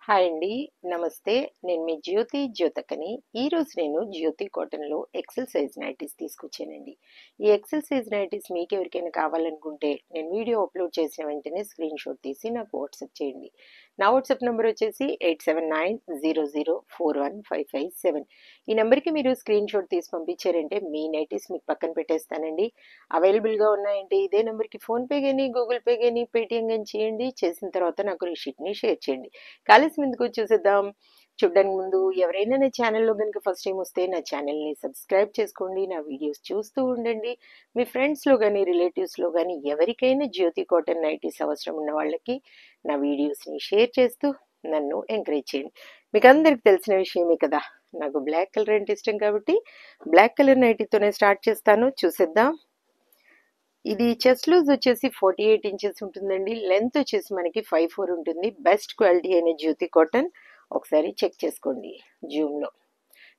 Hi అండి. నమస్తే. నేను మీ జ్యోతకని. ఈరోజు నేను జ్యోతి కాటన్‌లో ఎక్సెల్ సైజ్ నైటీస్ తీసుకొచ్చానండి. ఈ ఎక్సెల్ సైజ్ నైటీస్ మీకెవరికైనా కావాలనుకుంటే నేను వీడియో అప్లోడ్ చేసిన వెంటనే స్క్రీన్‌షాట్ తీసి నాకు వాట్సాప్ చేయండి. నా వాట్సాప్ నంబర్ వచ్చేసి 8790041557. ఈ నెంబర్‌కి మీరు స్క్రీన్‌షాట్ తీసి పంపించారంటే మీ నైటీస్ మీకు పక్కన పెట్టేస్తానండి. అవైలబుల్‌గా ఉన్నాయంటే ఇదే నెంబర్‌కి ఫోన్‌పే గాని, గూగుల్ పే గాని, పేటీఎం గాని చేయండి. చేసిన తర్వాత నాకు రిసిప్ట్‌ని షేర్ చేయండి. కాలేజ్ ముందుకు చూసేద్దాం. చూడ్డానికి ముందు ఎవరైనా నా ఛానల్లో కనుక ఫస్ట్ టైం వస్తే నా ఛానల్ని సబ్స్క్రైబ్ చేసుకోండి. నా వీడియోస్ చూస్తూ ఉండండి. మీ ఫ్రెండ్స్లో కానీ రిలేటివ్స్లో కానీ ఎవరికైనా జ్యోతి కాటన్ నైటీస్ అవసరం ఉన్న వాళ్ళకి నా వీడియోస్ని షేర్ చేస్తూ నన్ను ఎంకరేజ్ చేయండి. మీకు అందరికి తెలిసిన విషయమే కదా, నాకు బ్లాక్ కలర్ అంటే ఇష్టం కాబట్టి బ్లాక్ కలర్ నైటీతోనే స్టార్ట్ చేస్తాను. చూసేద్దాం. ఇది చెస్ట్ లూజ్ వచ్చేసి 48 ఇంచెస్ ఉంటుందండి. లెంత్ వచ్చేసి మనకి 54 ఉంటుంది. బెస్ట్ క్వాలిటీ అయిన జ్యోతి కాటన్. ఒకసారి చెక్ చేసుకోండి జూమ్లో.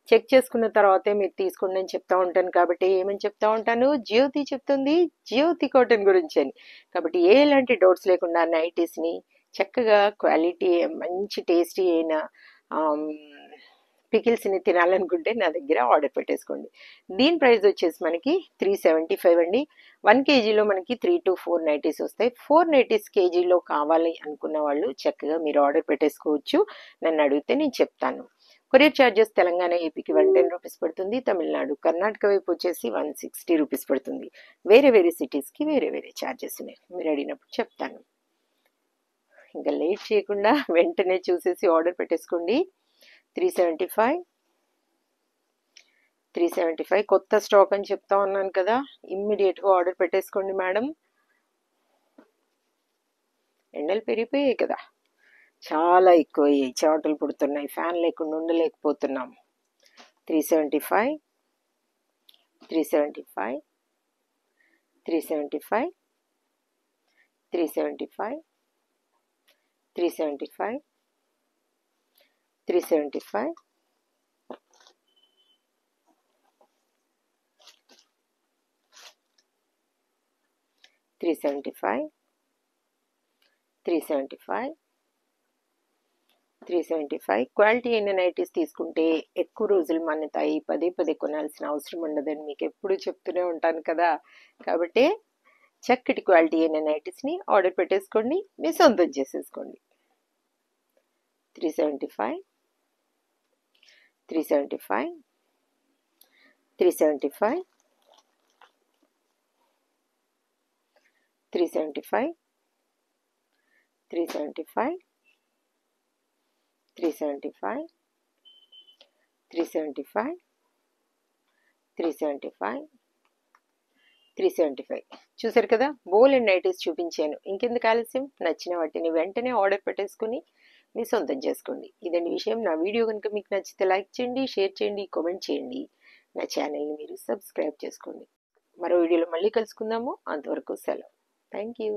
చెక్ చేసుకున్న తర్వాతే మీరు తీసుకోండి అని చెప్తా ఉంటాను కాబట్టి ఏమని చెప్తా ఉంటాను, జ్యోతి చెప్తుంది జ్యోతి కాటన్ గురించి అని. కాబట్టి ఎలాంటి డౌట్స్ లేకుండా నైటీస్ని చక్కగా క్వాలిటీ మంచి టేస్టీ అయిన పికిల్స్ని తినాలనుకుంటే నా దగ్గర ఆర్డర్ పెట్టేసుకోండి. దీని ప్రైస్ వచ్చేసి మనకి 375 అండి. 1 కేజీలో మనకి 3 to 4 నైటీస్ వస్తాయి. 4 నైటీస్ కేజీలో కావాలి అనుకున్న వాళ్ళు చక్కగా మీరు ఆర్డర్ పెట్టేసుకోవచ్చు. నన్ను అడిగితే నేను చెప్తాను. కొరియర్ ఛార్జెస్ తెలంగాణ ఏపీకి 110 రూపీస్ పడుతుంది. తమిళనాడు కర్ణాటక వైపు వచ్చేసి 160 రూపీస్ పడుతుంది. వేరే వేరే సిటీస్కి వేరే వేరే ఛార్జెస్ ఉన్నాయి. మీరు అడిగినప్పుడు చెప్తాను. ఇంకా లేట్ చేయకుండా వెంటనే చూసేసి ఆర్డర్ పెట్టేసుకోండి. 375 కొత్త స్టాక్ అని చెప్తా ఉన్నాను కదా, ఇమ్మీడియట్గా ఆర్డర్ పెట్టేసుకోండి మేడం. ఎండలు పెరిగిపోయాయి కదా, చాలా ఎక్కువ అయ్యాయి, చెమటలు పుడుతున్నాయి, ఫ్యాన్ లేకుండా ఉండలేకపోతున్నాం. 375 375 375 375 375 375 375 375 375 క్వాలిటీ అయిన నైటీస్ తీసుకుంటే ఎక్కువ రోజులు మన్నుతాయి. పదే పదే కొనాల్సిన అవసరం ఉండదని మీకు ఎప్పుడు చెప్తూనే ఉంటాను కదా. కాబట్టి చక్కటి క్వాలిటీ అయిన నైటీస్ని ఆర్డర్ పెట్టేసుకోండి, మీ సొంతం చేసేసుకోండి. 375 375 375 375 375 375 375 375 375 చూసారు కదా, బోల్ అండ్ నైటీస్ చూపించాను. ఇంకెందుకు ఆలస్యం, నచ్చిన వాటిని వెంటనే ఆర్డర్ పెట్టేసుకుని మీ సొంతం చేసుకోండి. ఇదండి విషయం. నా వీడియో కనుక మీకు నచ్చితే లైక్ చేయండి, షేర్ చేయండి, కామెంట్ చేయండి. నా ఛానల్ని మీరు సబ్స్క్రైబ్ చేసుకోండి. మరో వీడియోలో మళ్ళీ కలుసుకుందాము. అంతవరకు సెలవు. Thank you.